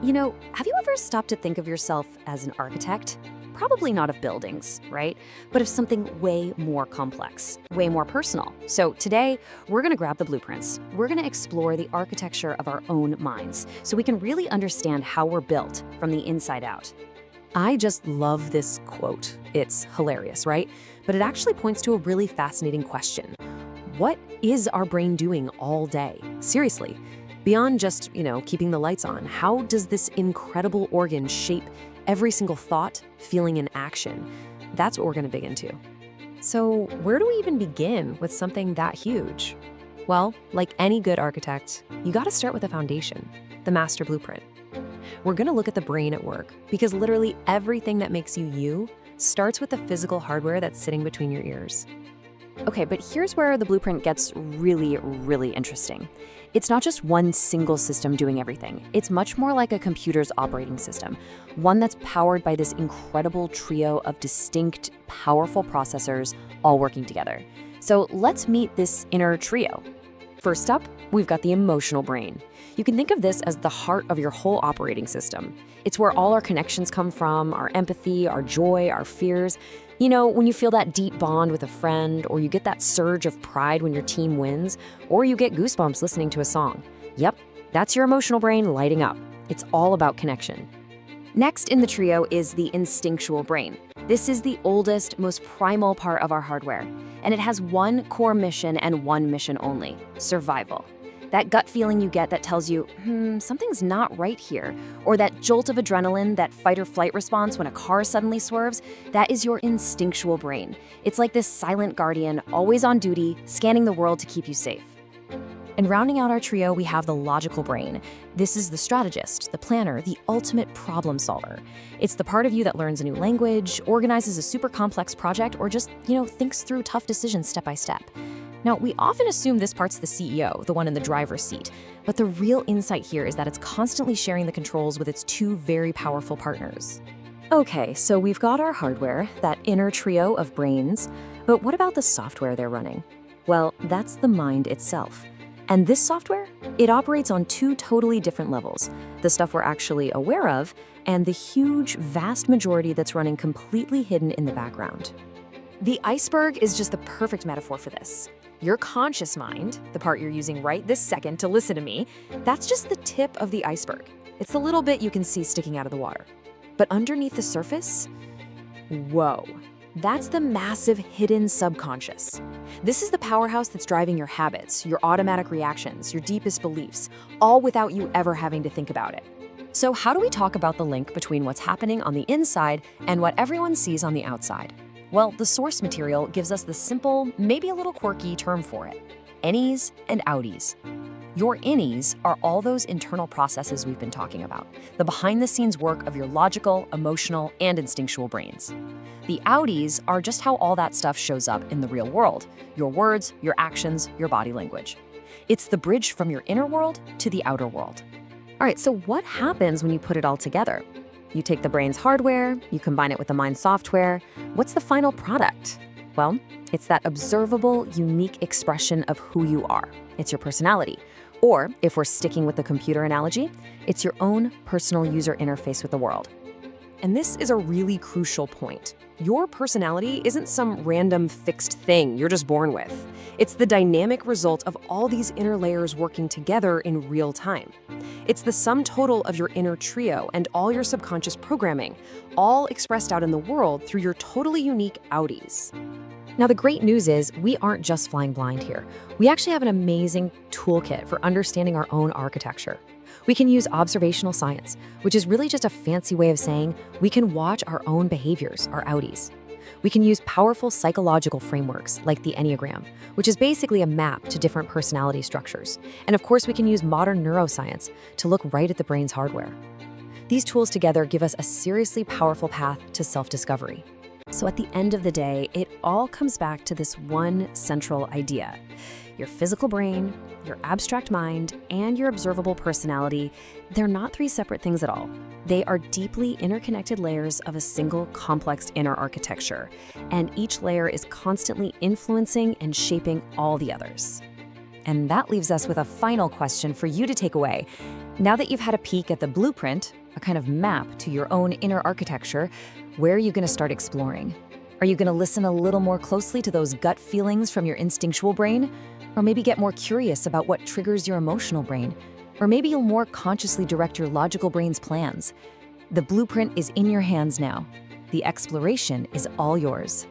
Have you ever stopped to think of yourself as an architect? Probably not of buildings, right? But of something way more complex, way more personal. So today, we're gonna grab the blueprints. We're gonna explore the architecture of our own minds so we can really understand how we're built from the inside out. I just love this quote. It's hilarious, right? But it actually points to a really fascinating question. What is our brain doing all day? Seriously. Beyond just, keeping the lights on, how does this incredible organ shape every single thought, feeling, and action? That's what we're going to dig into. So, where do we even begin with something that huge? Well, like any good architect, you got to start with a foundation, the master blueprint. We're going to look at the brain at work because literally everything that makes you you starts with the physical hardware that's sitting between your ears. Okay, but here's where the blueprint gets really, really interesting. It's not just one single system doing everything. It's much more like a computer's operating system, one that's powered by this incredible trio of distinct, powerful processors all working together. So let's meet this inner trio. First up, we've got the emotional brain. You can think of this as the heart of your whole operating system. It's where all our connections come from, our empathy, our joy, our fears. When you feel that deep bond with a friend, or you get that surge of pride when your team wins, or you get goosebumps listening to a song. Yep, that's your emotional brain lighting up. It's all about connection. Next in the trio is the instinctual brain. This is the oldest, most primal part of our hardware, and it has one core mission and one mission only: survival. That gut feeling you get that tells you, something's not right here, or that jolt of adrenaline, that fight or flight response when a car suddenly swerves, that is your instinctual brain. It's like this silent guardian, always on duty, scanning the world to keep you safe. And rounding out our trio, we have the logical brain. This is the strategist, the planner, the ultimate problem solver. It's the part of you that learns a new language, organizes a super complex project, or just, thinks through tough decisions step by step. Now, we often assume this part's the CEO, the one in the driver's seat, but the real insight here is that it's constantly sharing the controls with its two very powerful partners. Okay, so we've got our hardware, that inner trio of brains, but what about the software they're running? Well, that's the mind itself. And this software, it operates on two totally different levels: the stuff we're actually aware of, and the huge, vast majority that's running completely hidden in the background. The iceberg is just the perfect metaphor for this. Your conscious mind, the part you're using right this second to listen to me, that's just the tip of the iceberg. It's the little bit you can see sticking out of the water. But underneath the surface, whoa, that's the massive hidden subconscious. This is the powerhouse that's driving your habits, your automatic reactions, your deepest beliefs, all without you ever having to think about it. So how do we talk about the link between what's happening on the inside and what everyone sees on the outside? Well, the source material gives us the simple, maybe a little quirky term for it: innies and outies. Your innies are all those internal processes we've been talking about, the behind-the-scenes work of your logical, emotional, and instinctual brains. The outies are just how all that stuff shows up in the real world: your words, your actions, your body language. It's the bridge from your inner world to the outer world. All right, so what happens when you put it all together? You take the brain's hardware, you combine it with the mind's software. What's the final product? Well, it's that observable, unique expression of who you are. It's your personality. Or, if we're sticking with the computer analogy, it's your own personal user interface with the world. And this is a really crucial point. Your personality isn't some random fixed thing you're just born with. It's the dynamic result of all these inner layers working together in real time. It's the sum total of your inner trio and all your subconscious programming, all expressed out in the world through your totally unique outies. Now, the great news is we aren't just flying blind here. We actually have an amazing toolkit for understanding our own architecture. We can use observational science, which is really just a fancy way of saying we can watch our own behaviors, our outies. We can use powerful psychological frameworks like the Enneagram, which is basically a map to different personality structures. And of course, we can use modern neuroscience to look right at the brain's hardware. These tools together give us a seriously powerful path to self-discovery. So at the end of the day, it all comes back to this one central idea. Your physical brain, your abstract mind, and your observable personality, they're not three separate things at all. They are deeply interconnected layers of a single complex inner architecture, and each layer is constantly influencing and shaping all the others. And that leaves us with a final question for you to take away. Now that you've had a peek at the blueprint, a kind of map to your own inner architecture, where are you going to start exploring? Are you going to listen a little more closely to those gut feelings from your instinctual brain? Or maybe get more curious about what triggers your emotional brain? Or maybe you'll more consciously direct your logical brain's plans? The blueprint is in your hands now. The exploration is all yours.